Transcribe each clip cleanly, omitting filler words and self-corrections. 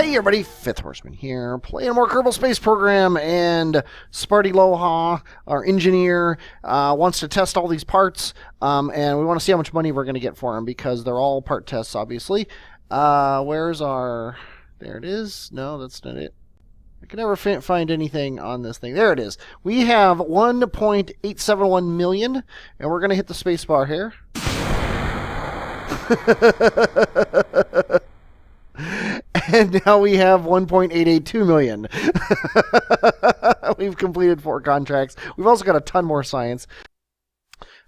Hey everybody, Fifth Horseman here, playing more Kerbal Space Program, and Sparty Loha, our engineer, wants to test all these parts, and we want to see how much money we're going to get for them, because they're all part tests, obviously. Where's our... There it is. No, that's not it. I can never find anything on this thing. There it is. We have 1.871 million, and we're going to hit the space bar here. And now we have 1.882 million. We've completed 4 contracts. We've also got a ton more science.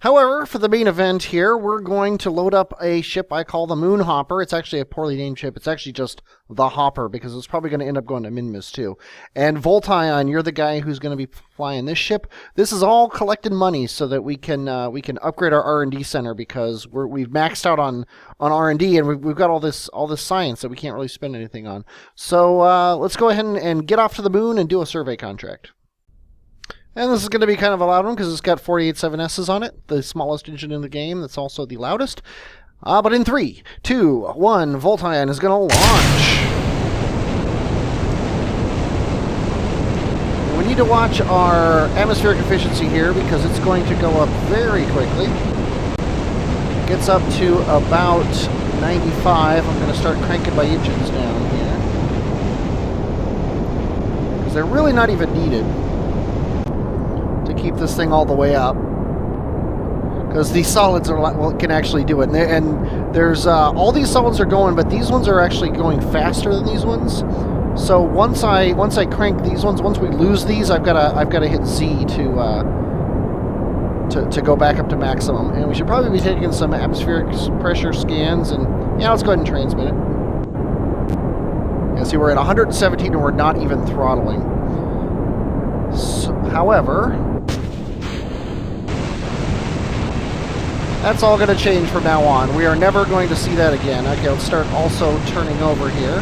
However, for the main event here, we're going to load up a ship I call the Moon Hopper. It's actually a poorly named ship. It's actually just the Hopper, because it's probably going to end up going to Minmus too. And Voltion, you're the guy who's going to be flying this ship. This is all collected money so that we can upgrade our R&D center, because we've maxed out on R&D, and we've got all this science that we can't really spend anything on. So let's go ahead and get off to the moon and do a survey contract. And this is going to be kind of a loud one because it's got 48 7S's on it, the smallest engine in the game that's also the loudest. But in 3, 2, 1, Voltion is going to launch. We need to watch our atmospheric efficiency here because it's going to go up very quickly. It gets up to about 95. I'm going to start cranking my engines down here, because they're really not even needed to keep this thing all the way up, because these solids are can actually do it. And there's all these solids are going, but these ones are actually going faster than these ones. So once I crank these ones, once we lose these, I've got to hit Z to go back up to maximum. And we should probably be taking some atmospheric pressure scans. And yeah, let's go ahead and transmit it. Yeah, see, we're at 117 and we're not even throttling. So, however, that's all going to change from now on. We are never going to see that again. Okay, let's start also turning over here.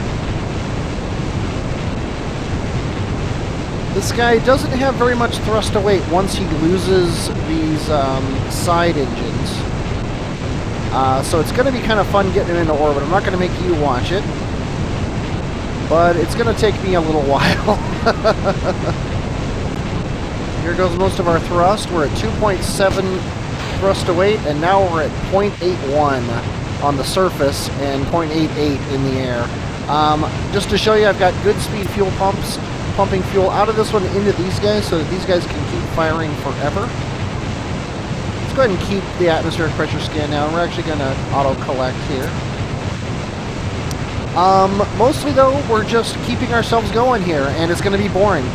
This guy doesn't have very much thrust to weight once he loses these side engines. So it's going to be kind of fun getting him into orbit. I'm not going to make you watch it, but it's going to take me a little while. Here goes most of our thrust. We're at 2.7 thrust to weight, and now we're at 0.81 on the surface and 0.88 in the air. Just to show you, I've got good speed fuel pumps pumping fuel out of this one into these guys so that these guys can keep firing forever. Let's go ahead and keep the atmospheric pressure scan now. We're actually going to auto-collect here. Mostly, though, we're just keeping ourselves going here, and it's going to be boring.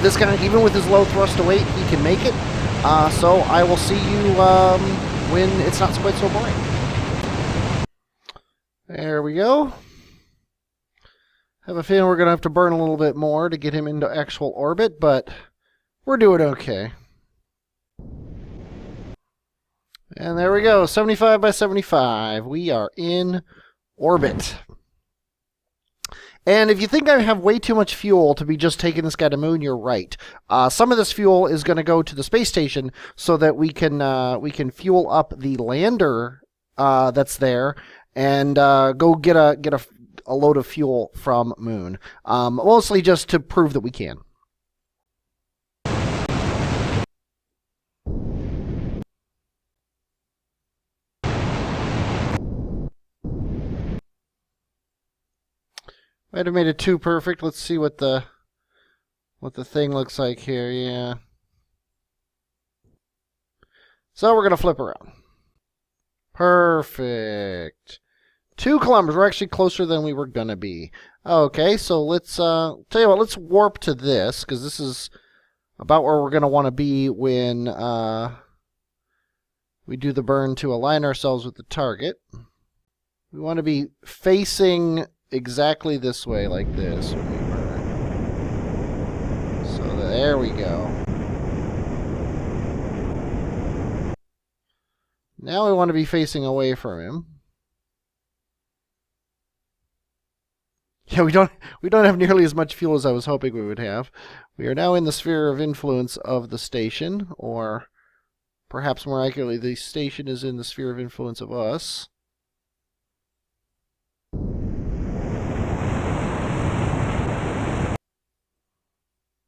This guy, even with his low thrust to weight, he can make it. So I will see you when it's not quite so boring. There we go. Have a feeling we're going to have to burn a little bit more to get him into actual orbit, but we're doing okay. And there we go, 75 by 75. We are in orbit. And if you think I have way too much fuel to be just taking this guy to moon, you're right. Some of this fuel is going to go to the space station so that we can fuel up the lander that's there and go get a load of fuel from moon. Mostly just to prove that we can. Might have made it too perfect. Let's see what the thing looks like here. Yeah. So we're gonna flip around. Perfect. 2 kilometers. We're actually closer than we were gonna be. Okay, so let's tell you what. Let's warp to this, because this is about where we're gonna want to be when we do the burn to align ourselves with the target. We want to be facing exactly this way, like this, when we burn. So there we go. Now we want to be facing away from him. Yeah, we don't have nearly as much fuel as I was hoping we would have. We are now in the sphere of influence of the station, or perhaps more accurately, the station is in the sphere of influence of us.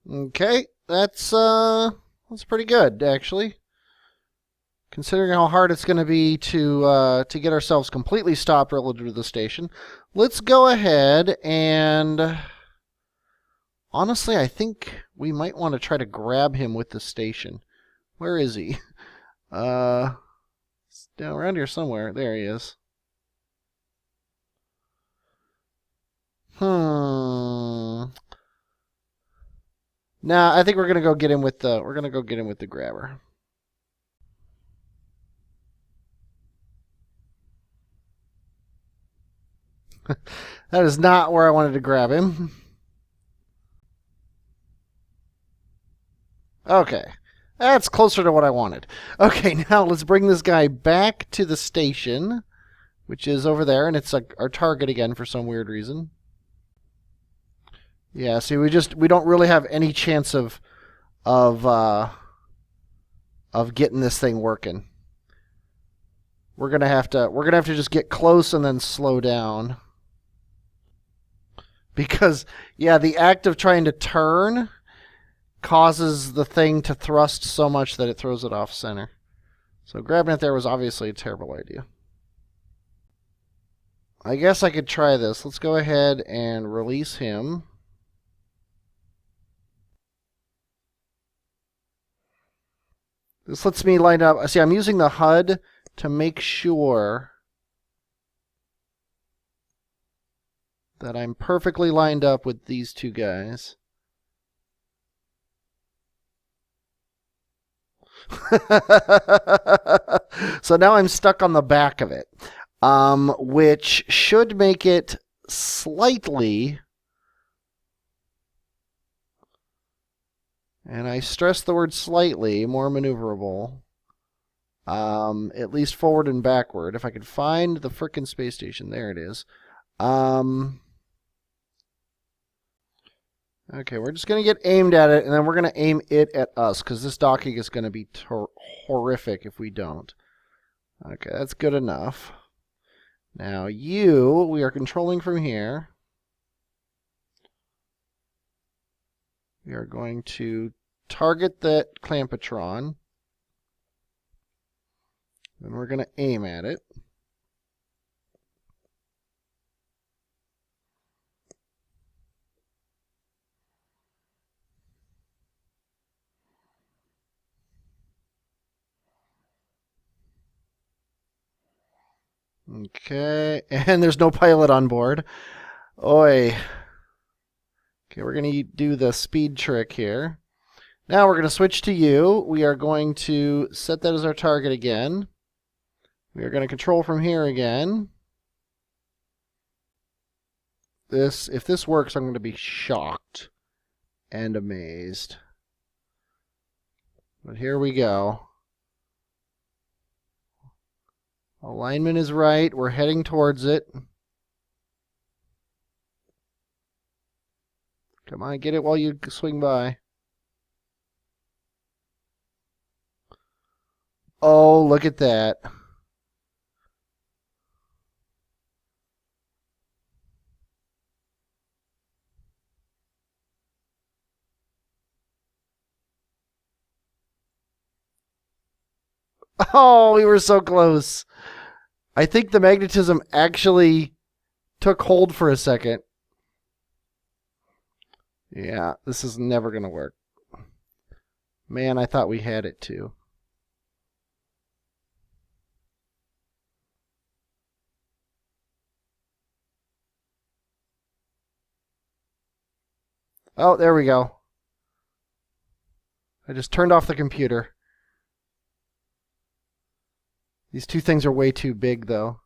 Okay, that's pretty good, actually. Considering how hard it's going to be to get ourselves completely stopped relative to the station, let's go ahead and... Honestly, I think we might want to try to grab him with the station. Where is he? Down around here somewhere. There he is. Nah, I think we're gonna go get him with the grabber. That is not where I wanted to grab him. Okay. That's closer to what I wanted. Okay, now let's bring this guy back to the station, which is over there, and it's our target again for some weird reason. Yeah, see, we don't really have any chance of getting this thing working. We're gonna have to just get close and then slow down. Because, yeah, the act of trying to turn causes the thing to thrust so much that it throws it off center. So grabbing it there was obviously a terrible idea. I guess I could try this. Let's go ahead and release him. This lets me line up. See, I'm using the HUD to make sure that I'm perfectly lined up with these two guys. So now I'm stuck on the back of it, which should make it slightly, and I stress the word slightly, more maneuverable, at least forward and backward. If I could find the frickin' space station, there it is. Okay, we're just going to get aimed at it, and then we're going to aim it at us, because this docking is going to be horrific if we don't. Okay, that's good enough. Now we are controlling from here. We are going to target that clampetron. Then we're going to aim at it. Okay, and there's no pilot on board. Oi. Okay, we're going to do the speed trick here. Now we're going to switch to you. We are going to set that as our target again. We are going to control from here again. If this works, I'm going to be shocked and amazed. But here we go. Alignment is right. We're heading towards it. Come on, get it while you swing by. Oh, look at that. Oh, we were so close. I think the magnetism actually took hold for a second. Yeah, this is never going to work. Man, I thought we had it too. Oh, there we go. I just turned off the computer. These two things are way too big, though.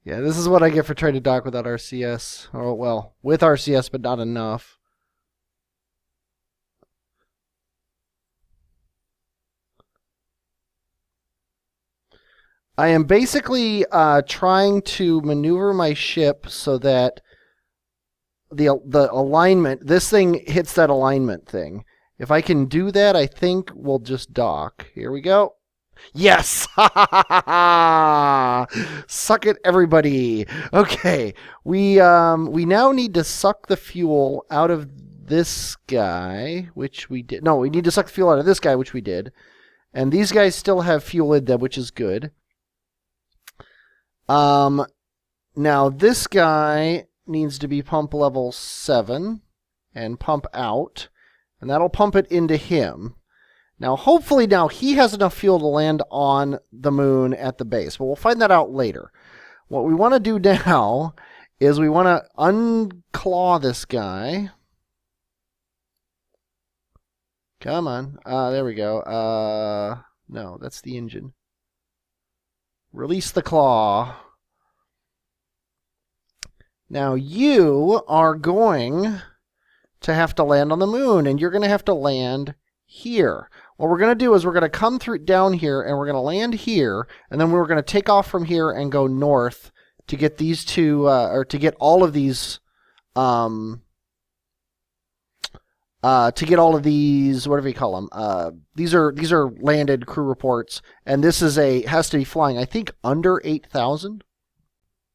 Yeah, this is what I get for trying to dock without RCS. Oh, well, with RCS, but not enough. I am basically trying to maneuver my ship so that the alignment, this thing hits that alignment thing. If I can do that, I think we'll just dock. Here we go. Yes! Suck it, everybody. Okay, we now need to suck the fuel out of this guy, which we did. No, we need to suck the fuel out of this guy, which we did. And these guys still have fuel in them, which is good. Now this guy needs to be pump level 7 and pump out, and that'll pump it into him. Now, hopefully now he has enough fuel to land on the moon at the base, but we'll find that out later. What we want to do now is we want to unclaw this guy. Come on. There we go. No, that's the engine. Release the claw. Now, you are going to have to land on the moon, and you're going to have to land here. What we're going to do is we're going to come through down here, and we're going to land here, and then we're going to take off from here and go north to get these two, or to get all of these, to get all of these, whatever you call them. These are landed crew reports, and this is has to be flying, I think, under 8,000.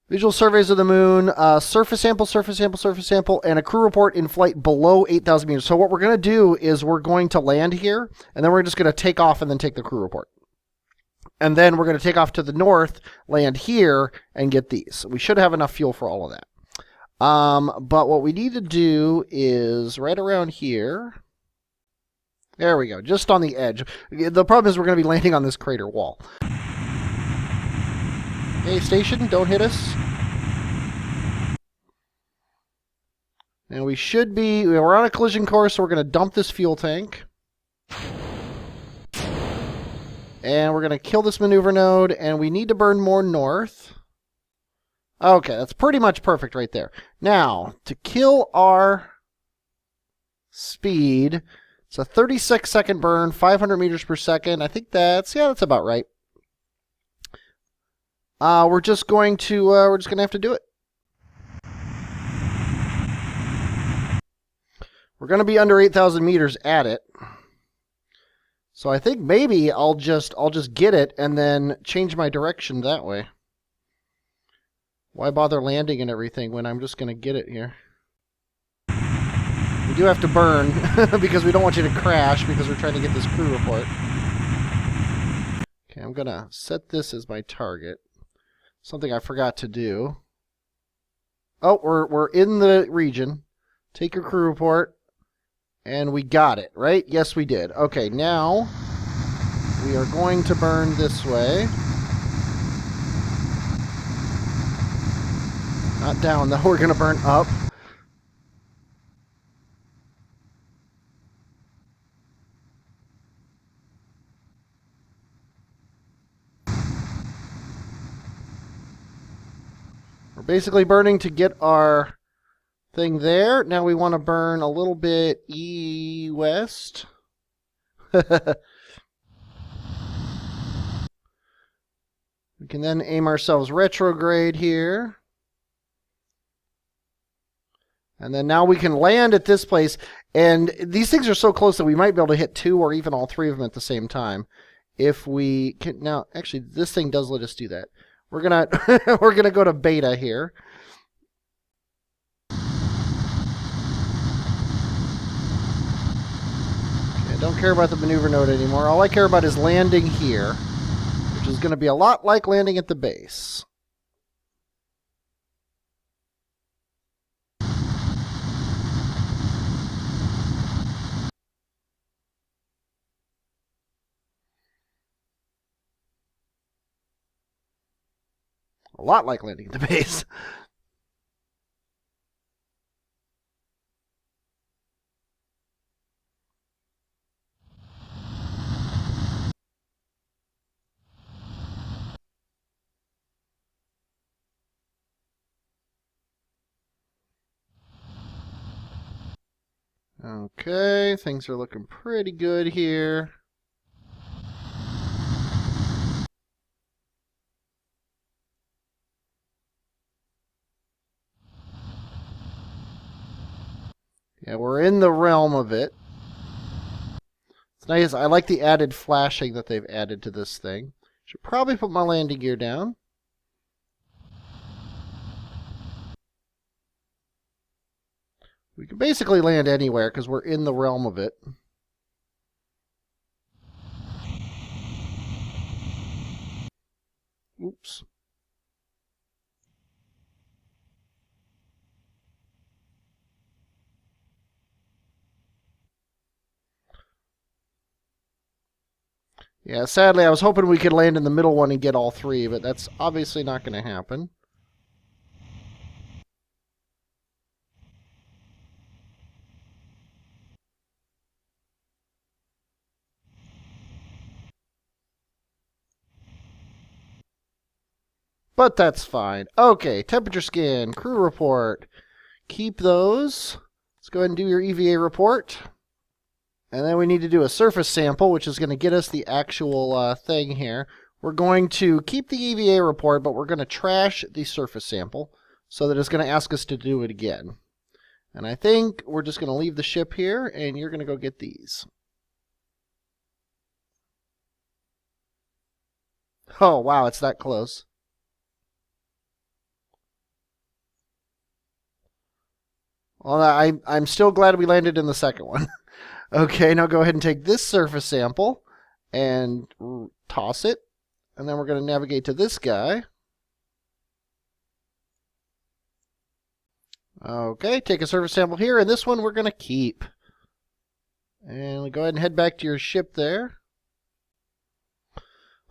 Visual surveys of the moon, surface sample, and a crew report in flight below 8,000 meters. So what we're going to do is we're going to land here, and then we're just going to take off and then take the crew report. And then we're going to take off to the north, land here, and get these. We should have enough fuel for all of that. But what we need to do is right around here. There we go, just on the edge. The problem is we're going to be landing on this crater wall. Hey, station, don't hit us. Now we're on a collision course, so we're going to dump this fuel tank. And we're going to kill this maneuver node, and we need to burn more north. Okay, that's pretty much perfect right there. Now, to kill our speed, it's a 36-second burn, 500 meters per second. I think that's about right. We're just going to have to do it. We're going to be under 8,000 meters at it. So I think maybe I'll just get it and then change my direction that way. Why bother landing and everything when I'm just going to get it here? We do have to burn because we don't want you to crash because we're trying to get this crew report. Okay, I'm going to set this as my target. Something I forgot to do. Oh, we're in the region. Take your crew report. And we got it, right? Yes, we did. Okay, now we are going to burn this way. Not down, though. We're going to burn up. We're basically burning to get our thing there. Now we want to burn a little bit west. We can then aim ourselves retrograde here. And then now we can land at this place. And these things are so close that we might be able to hit 2 or even all 3 of them at the same time. If we can, now, actually, this thing does let us do that. We're gonna go to beta here. Okay, don't care about the maneuver node anymore. All I care about is landing here, which is going to be a lot like landing at the base. A lot like landing at the base. Okay, things are looking pretty good here. Yeah, we're in the realm of it. It's nice. I like the added flashing that they've added to this thing. Should probably put my landing gear down. We can basically land anywhere because we're in the realm of it. Oops. Yeah, sadly, I was hoping we could land in the middle one and get all three, but that's obviously not going to happen. But that's fine. Okay, temperature scan, crew report. Keep those. Let's go ahead and do your EVA report. And then we need to do a surface sample, which is going to get us the actual thing here. We're going to keep the EVA report, but we're going to trash the surface sample so that it's going to ask us to do it again. And I think we're just going to leave the ship here, and you're going to go get these. Oh, wow, it's that close. Well, I'm still glad we landed in the second one. Okay, now go ahead and take this surface sample and toss it. And then we're going to navigate to this guy. Okay, take a surface sample here, and this one we're going to keep. And we go ahead and head back to your ship there.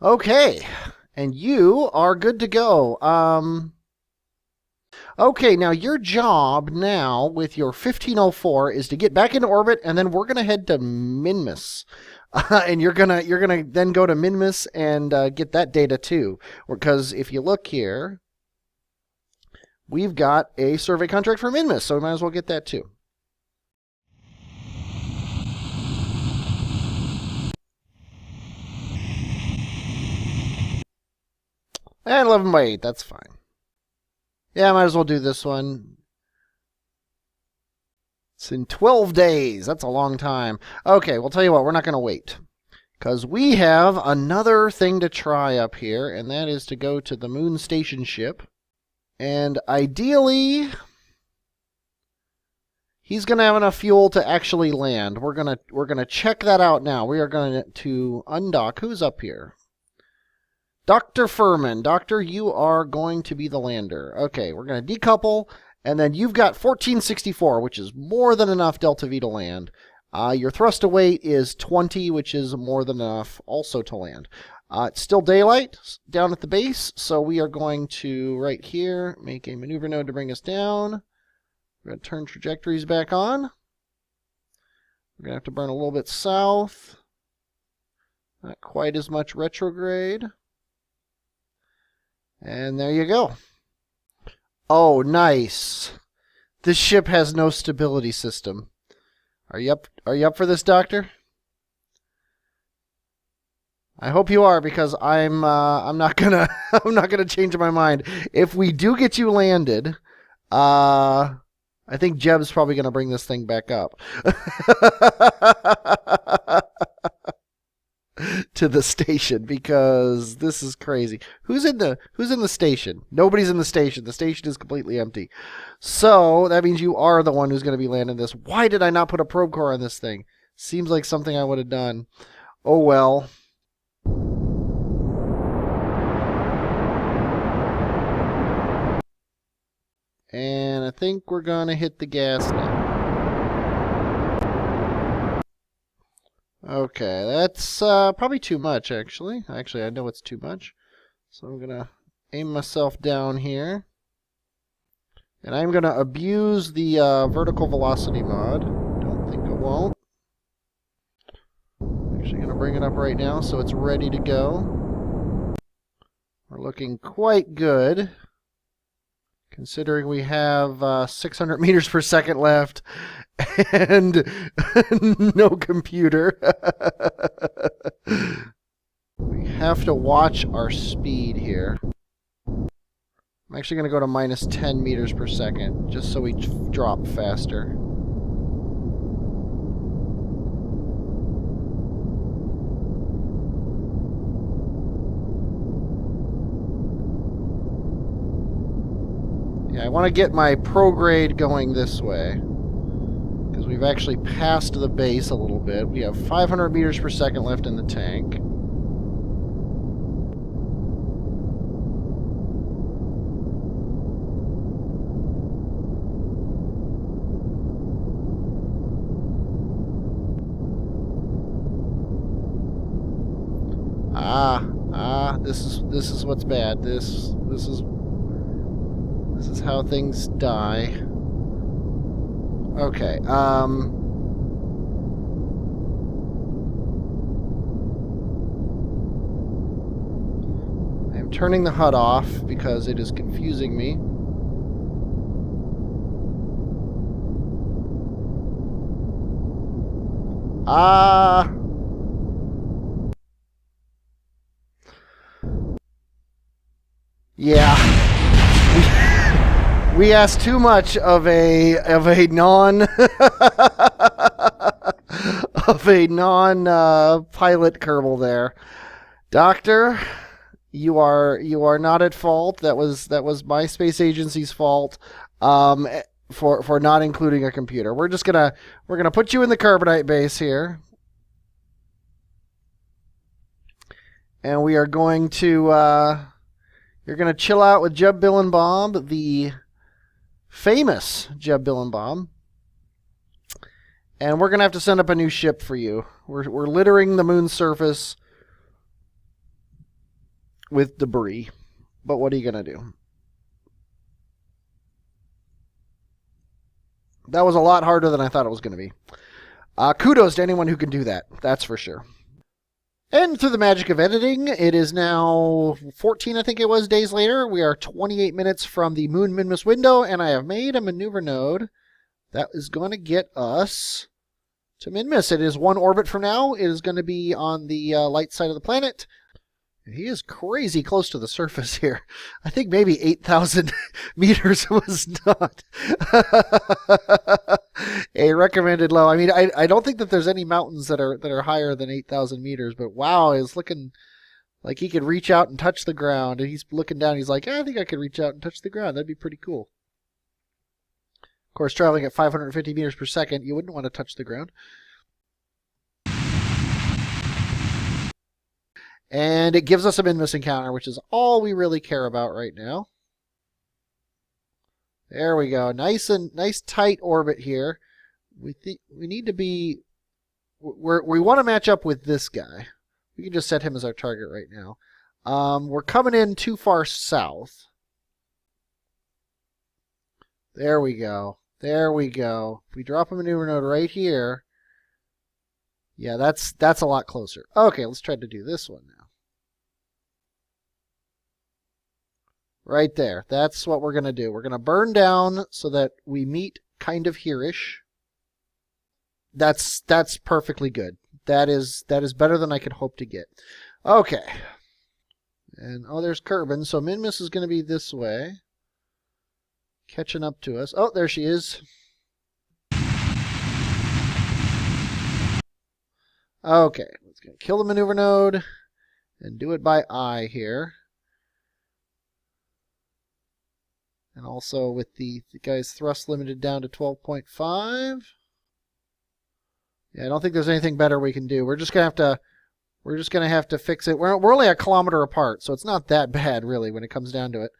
Okay, and you are good to go. Okay, now your job now with your 1504 is to get back into orbit, and then we're gonna head to Minmus, and you're gonna then go to Minmus and get that data too. Because if you look here, we've got a survey contract for Minmus, so we might as well get that too. And 11/8, that's fine. Yeah, I might as well do this one. It's in 12 days. That's a long time. Okay, we'll tell you what, we're not going to wait. Because we have another thing to try up here, and that is to go to the moon station ship. And ideally, he's going to have enough fuel to actually land. We're gonna check that out now. We are going to undock. Who's up here? Dr. Furman. Doctor, you are going to be the lander. Okay, we're going to decouple, and then you've got 1464, which is more than enough delta V to land. Your thrust to weight is 20, which is more than enough also to land. It's still daylight down at the base, so we are going to, right here, make a maneuver node to bring us down. We're going to turn trajectories back on. We're going to have to burn a little bit south. Not quite as much retrograde. And there you go. Oh, nice. This ship has no stability system. Are you up for this, Doctor? I hope you are, because I'm not gonna I'm not gonna change my mind. If we do get you landed, I think Jeb's probably gonna bring this thing back up. To the station, because this is crazy. Who's in the station? Nobody's in the station. The station is completely empty. So that means you are the one who's going to be landing this. Why did I not put a probe core on this thing? Seems like something I would have done. Oh well. And I think we're going to hit the gas now. Okay, that's probably too much, actually. Actually, I know it's too much. So I'm going to aim myself down here. And I'm going to abuse the vertical velocity mod. Don't think I won't. Actually going to bring it up right now so it's ready to go. We're looking quite good, considering we have 600 meters per second left and no computer. We have to watch our speed here. I'm actually going to go to minus 10 meters per second, just so we drop faster. Yeah, I want to get my prograde going this way, because we've actually passed the base a little bit. We have 500 meters per second left in the tank. This is what's bad. This is how things die. Okay, I'm turning the HUD off because it is confusing me. Yeah. We asked too much of a non of a non pilot Kerbal there. Doctor, you are not at fault. That was my space agency's fault. For not including a computer. We're gonna put you in the carbonite base here. And we are going to you're going to chill out with Jeb Billenbaum, the famous Jeb Billenbaum. And we're going to have to send up a new ship for you. We're littering the moon's surface with debris. But what are you going to do? That was a lot harder than I thought it was going to be. Kudos to anyone who can do that. That's for sure. And through the magic of editing, it is now 14, I think it was, days later. We are 28 minutes from the moon Minmus window, and I have made a maneuver node that is going to get us to Minmus. It is 1 orbit from now. It is going to be on the light side of the planet. He is crazy close to the surface here. I think maybe 8,000 meters was not a recommended low. I mean, I don't think that there's any mountains that are higher than 8,000 meters, but wow, it's looking like he could reach out and touch the ground. And he's looking down. He's like, I think I could reach out and touch the ground. That'd be pretty cool. Of course, traveling at 550 meters per second, you wouldn't want to touch the ground. And it gives us a Minmus encounter, which is all we really care about right now. There we go. Nice tight orbit here. We need to be. We want to match up with this guy. We can just set him as our target right now. We're coming in too far south. There we go. There we go. If we drop a maneuver node right here. Yeah, that's a lot closer. Okay, let's try to do this one now. Right there. That's what we're going to do. We're going to burn down so that we meet kind of here-ish. That's perfectly good. That is better than I could hope to get. Okay. And oh, there's Kerbin. So Minmus is going to be this way. Catching up to us. Oh, there she is. Okay, let's go kill the maneuver node and do it by eye here. And also with the guy's thrust limited down to 12.5. Yeah, I don't think there's anything better we can do. We're just gonna have to fix it. We're only a kilometer apart, so it's not that bad really when it comes down to it.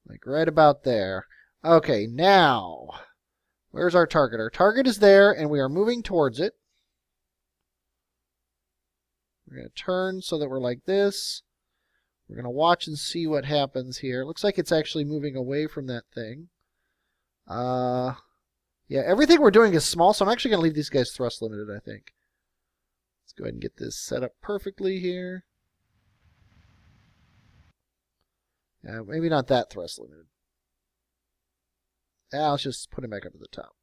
Like right about there. Okay, now where's our target? Our target is there, and we are moving towards it. We're going to turn so that we're like this. We're going to watch and see what happens here. Looks like it's actually moving away from that thing. Yeah, everything we're doing is small, so I'm actually going to leave these guys thrust limited, I think. Let's go ahead and get this set up perfectly here. Yeah, maybe not that thrust limited. Yeah, let's just put him back up at the top.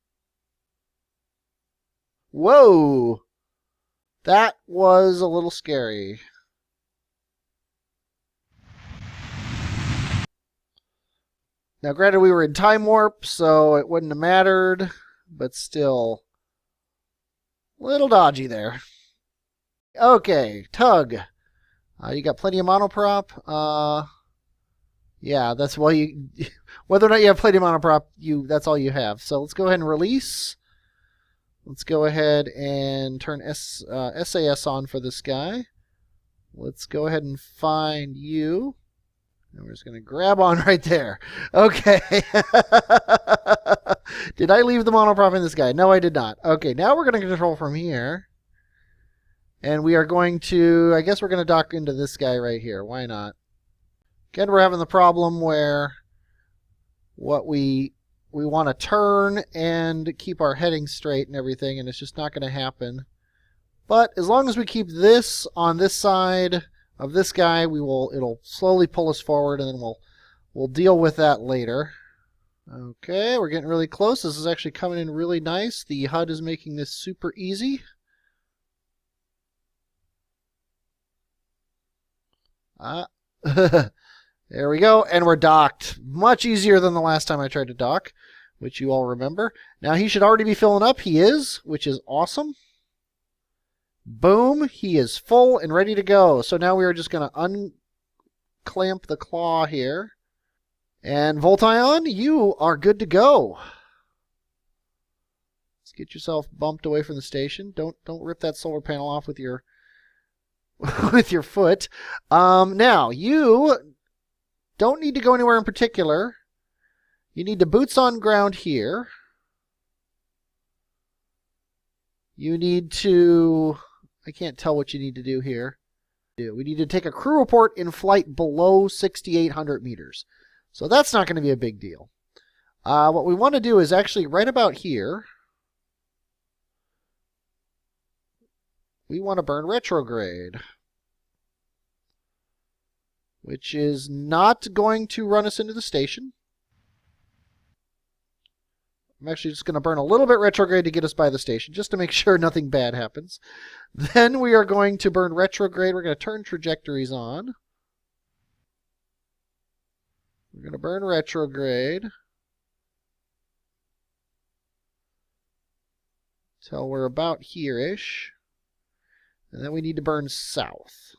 Whoa! That was a little scary. Now, granted, we were in time warp, so it wouldn't have mattered, but still, a little dodgy there. Okay, tug. You got plenty of monoprop. Yeah, that's why Whether or not you have plating monoprop, that's all you have. So let's go ahead and release. Let's go ahead and turn SAS on for this guy. Let's go ahead and find you. And we're just going to grab on right there. Okay. Did I leave the monoprop in this guy? No, I did not. Okay, now we're going to control from here. And we are going to, I guess we're going to dock into this guy right here. Why not? Again, we're having the problem where what we want to turn and keep our heading straight and everything, and it's just not going to happen. But as long as we keep this on this side of this guy, it'll slowly pull us forward, and then we'll deal with that later. Okay, we're getting really close. This is actually coming in really nice. The HUD is making this super easy. There we go, and we're docked. Much easier than the last time I tried to dock, which you all remember. Now he should already be filling up. He is, which is awesome. Boom, he is full and ready to go. So now we are just going to unclamp the claw here. And Voltion, you are good to go. Let's get yourself bumped away from the station. Don't rip that solar panel off with your with your foot. Now, you don't need to go anywhere in particular. You need to boots on ground here. You need to... I can't tell what you need to do here. We need to take a crew report in flight below 6,800 meters. So that's not going to be a big deal. What we want to do is actually right about here. We want to burn retrograde, which is not going to run us into the station. I'm actually just going to burn a little bit retrograde to get us by the station, just to make sure nothing bad happens. Then we are going to burn retrograde. We're going to turn trajectories on. We're going to burn retrograde till we're about here-ish. And then we need to burn south.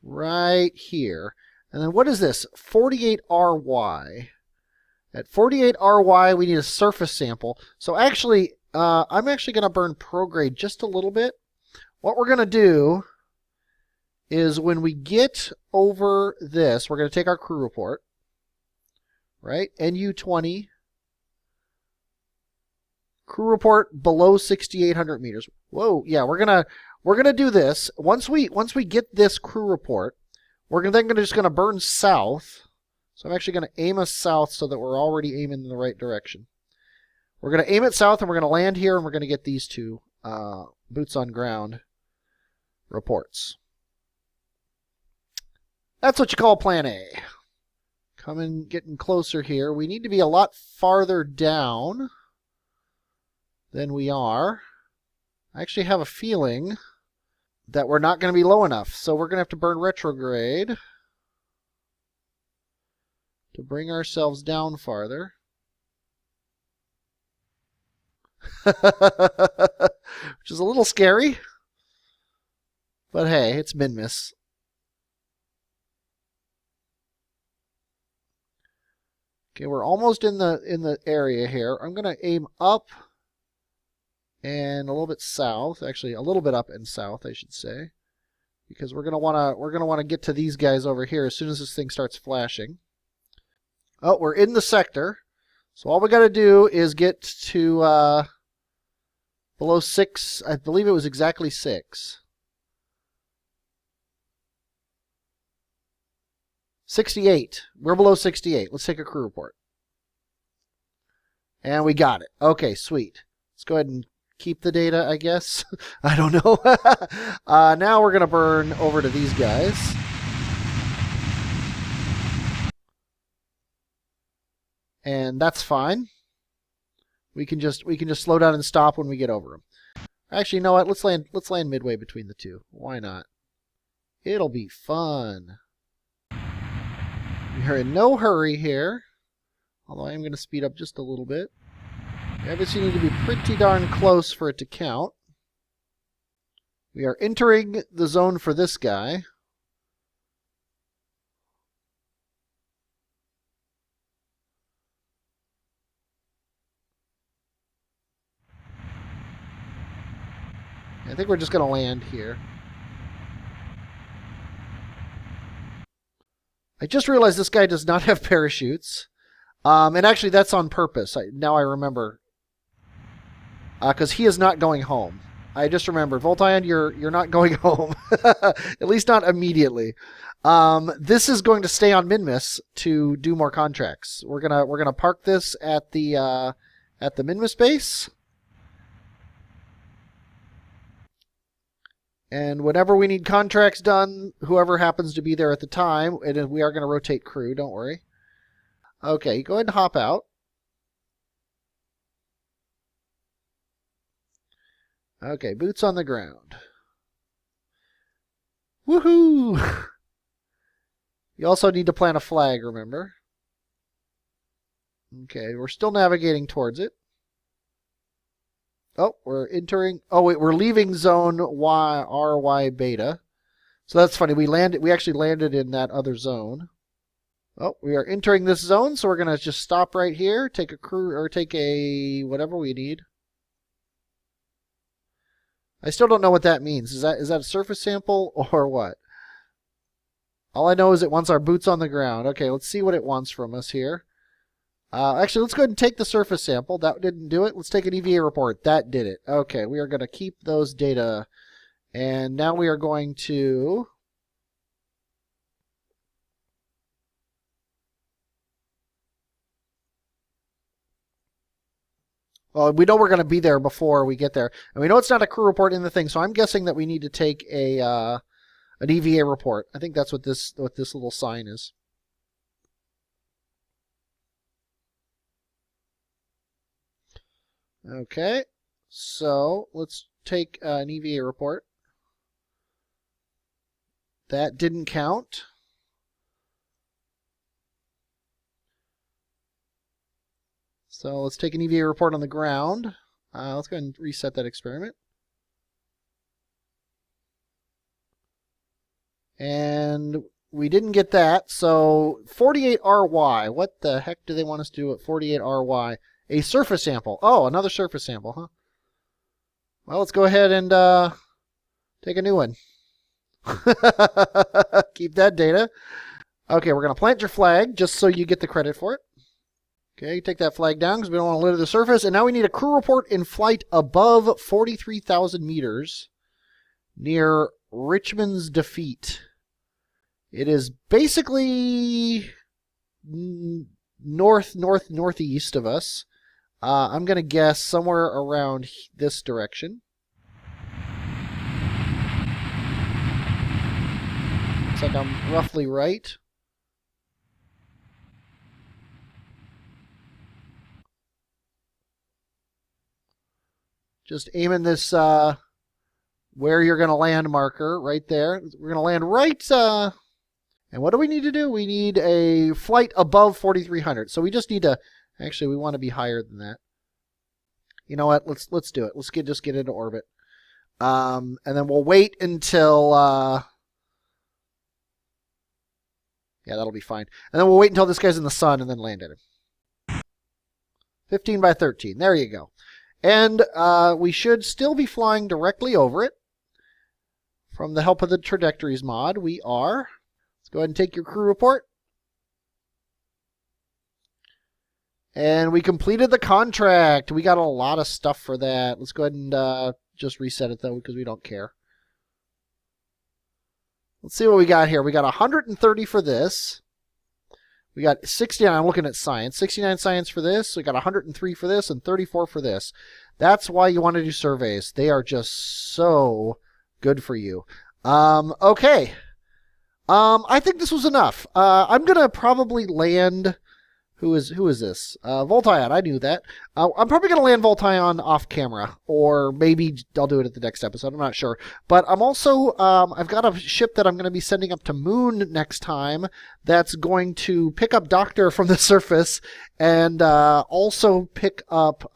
Right here. And then what is this? 48RY. At 48RY, we need a surface sample. So actually, I'm actually going to burn prograde just a little bit. What we're going to do is when we get over this, we're going to take our crew report. Right? NU20. Crew report below 6,800 meters. Whoa, yeah, we're gonna do this. Once we get this crew report, we're then just gonna burn south. So I'm actually gonna aim us south so that we're already aiming in the right direction. We're gonna aim it south and we're gonna land here and we're gonna get these two boots on ground reports. That's what you call Plan A. Getting closer here. We need to be a lot farther down than we are. I actually have a feeling that we're not going to be low enough. So we're going to have to burn retrograde to bring ourselves down farther. Which is a little scary. But hey, it's Minmus. Okay, we're almost in the area here. I'm going to aim up and a little bit south, actually a little bit up and south, I should say, because we're gonna want to get to these guys over here as soon as this thing starts flashing. Oh, we're in the sector, so all we got to do is get to below 6. I believe it was exactly 6. 68. We're below 68. Let's take a crew report, and we got it. Okay, sweet. Let's go ahead and keep the data, I guess. I don't know. Now we're going to burn over to these guys. And that's fine. We can just slow down and stop when we get over them. Actually, you know what? Let's land midway between the two. Why not? It'll be fun. We're in no hurry here. Although I am going to speed up just a little bit. We obviously need to be pretty darn close for it to count. We are entering the zone for this guy. I think we're just going to land here. I just realized this guy does not have parachutes. And actually, that's on purpose. Now I remember. Because he is not going home. I just remembered. Voltion, you're not going home. At least not immediately. This is going to stay on Minmus to do more contracts. We're gonna park this at the Minmus base. And whenever we need contracts done, whoever happens to be there at the time, and we are going to rotate crew, don't worry. Okay, go ahead and hop out. Okay, boots on the ground. Woohoo! You also need to plant a flag, remember? Okay, we're still navigating towards it. Oh, we're entering. Oh wait, we're leaving zone RY beta. So that's funny. We actually landed in that other zone. Oh, we are entering this zone, so we're gonna just stop right here, take a crew or take a whatever we need. I still don't know what that means. Is that a surface sample or what? All I know is it wants our boots on the ground. Okay, let's see what it wants from us here. Actually, let's go ahead and take the surface sample. That didn't do it. Let's take an EVA report. That did it. Okay, we are going to keep those data. And now we are going to... Well, we know we're going to be there before we get there. And we know it's not a crew report in the thing, so I'm guessing that we need to take an EVA report. I think that's what this little sign is. Okay, so let's take an EVA report. That didn't count. So let's take an EVA report on the ground. Let's go ahead and reset that experiment. And we didn't get that, so 48RY. What the heck do they want us to do at 48RY? A surface sample. Oh, another surface sample, huh? Well, let's go ahead and take a new one. Keep that data. Okay, we're going to plant your flag just so you get the credit for it. Okay, take that flag down because we don't want to litter the surface. And now we need a crew report in flight above 43,000 meters near Richmond's Defeat. It is basically northeast of us. I'm going to guess somewhere around this direction. Looks like I'm roughly right. Just aiming this where you're going to land marker right there. We're going to land right... and what do we need to do? We need a flight above 4,300. So we just need to... Actually, we want to be higher than that. You know what? Let's do it. Let's just get into orbit. And then we'll wait until... yeah, that'll be fine. And then we'll wait until this guy's in the sun and then land at him. 15 by 13. There you go. And we should still be flying directly over it. From the help of the trajectories mod, we are. Let's go ahead and take your crew report. And we completed the contract. We got a lot of stuff for that. Let's go ahead and just reset it, though, because we don't care. Let's see what we got here. We got 130 for this. We got 69. I'm looking at science. 69 science for this. We got 103 for this and 34 for this. That's why you want to do surveys. They are just so good for you. Okay. I think this was enough. I'm going to probably land... Who is this? Voltion, I knew that. I'm probably going to land Voltion off camera, or maybe I'll do it at the next episode. I'm not sure. But I'm also, I've got a ship that I'm going to be sending up to Moon next time that's going to pick up Doctor from the surface and also pick up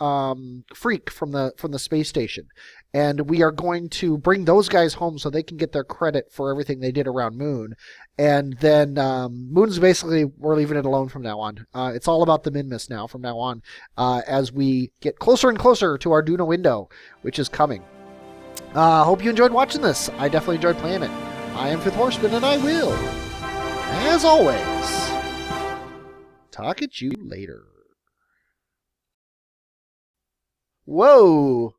Freak from the space station. And we are going to bring those guys home so they can get their credit for everything they did around Moon. And then Moon's basically, we're leaving it alone from now on. It's all about the Minmus now from now on as we get closer and closer to our Duna Window, which is coming. Hope you enjoyed watching this. I definitely enjoyed playing it. I am Fifth Horseman, and I will, as always, talk at you later. Whoa!